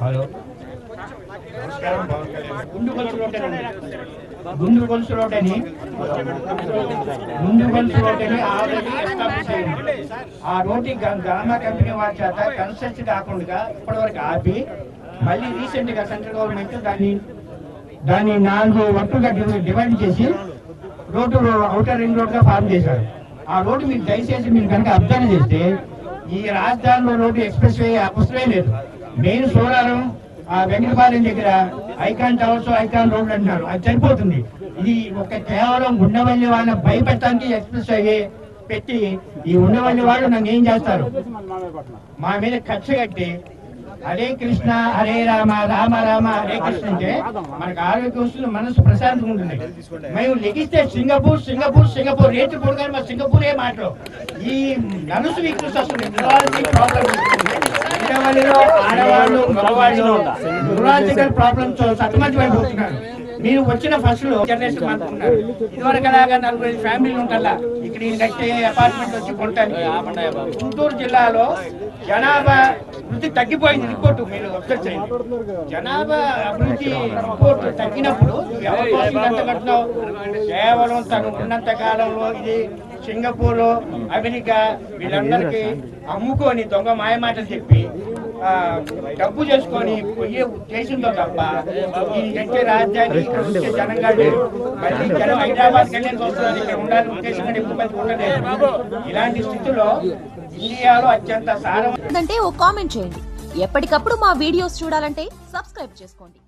Hello గుండు గొలుసు రోడ్డని already establish అయింది. ఆ రోడ్డు గ్రామ కంపెనీ వారి చేత కన్స్ట్రక్షన్ కాకుండా ఇప్పటివరకు ఆపి మళ్ళీ రీసెంట్ గా సెంట్రల్ గవర్నమెంట్ దాన్ని 4 వర్టుగా డివైడ్ చేసి రోడ్డు అవుటర్ రింగ్ రోడ్ గా ఫార్మ్ చేశారు. ఆ రోడ్డు మీరు దయచేసి మీరు కనుక అబ్జర్వ్ చేస్తే ఈ రాజధానిలో రోడ్డు ఎక్స్ప్రెస్ వే అవసరమే లేదు. మెయిన్ సోలారం వెంకటపాలెం దగ్గర ఐకాన్ టవర్స్ ఐకాన్ రోడ్ అంటున్నారు, అది సరిపోతుంది. ఇది ఒక కేవలం ఉండవల్లి వాళ్ళని భయపెట్టడానికి ఎక్స్ప్రెస్ హైవే పెట్టి ఈ ఉండవల్లి వాళ్ళు నన్ను ఏం చేస్తారు, మా మీద కక్ష కట్టి హరే కృష్ణ హరే రామ రామ రామ హరే కృష్ణ అంటే మనకు ఆరోగ్యం వస్తుంది, మనసు ప్రశాంతంగా ఉంటుంది. మేము లెగిస్తే సింగపూర్ సింగపూర్ సింగపూర్ రేట్లు పొడగానే మా సింగపూరే మాటలు ఈ మనసు వీక్నెస్ వస్తుంది. ఉండవల్లిలో ఆడవాళ్ళు మగవాళ్ళు న్యూరాలజికల్ ప్రాబ్లమ్స్ సతమతమైపోతున్నారు. మీరు వచ్చిన ఫస్ట్ లో జనరేషన్ మారుతున్నారు. ఇదివరకు అలాగా 4 ఫ్యామిలీలు ఉంటారా ఇక్కడ కట్టే అపార్ట్మెంట్ వచ్చి కొంటానికి. గుంటూరు జిల్లాలో జనాభా అభివృద్ధి తగ్గిపోయింది. రిపోర్టు మీరు అబ్జర్వ్ చేయండి. జనాభా అభివృద్ధి రిపోర్టు తగ్గినప్పుడు ఎవరి కోసం ఎంత కట్టినావు? కేవలం తను ఉన్నంత కాలంలో ఇది సింగపూర్ అమెరికా వీళ్ళందరికీ అమ్ముకొని దొంగ మాయమాటలు చెప్పి డబ్బు చేసుకొని పోయే ఉద్దేశంతో తప్ప ఈ గంటే రాజధాని వచ్చే జనంగా మళ్ళీ జనం హైదరాబాద్ వెళ్ళేసి వస్తున్నారు, ఇక్కడ ఉండాలని ఉద్దేశంగా ఎక్కువ మంది ఉండలేదు. ఇలాంటి స్థితిలో ఇండియాలో అత్యంత సారం ఓ కామెంట్ చేయండి. ఎప్పటికప్పుడు మా వీడియోస్ చూడాలంటే సబ్స్క్రైబ్ చేసుకోండి.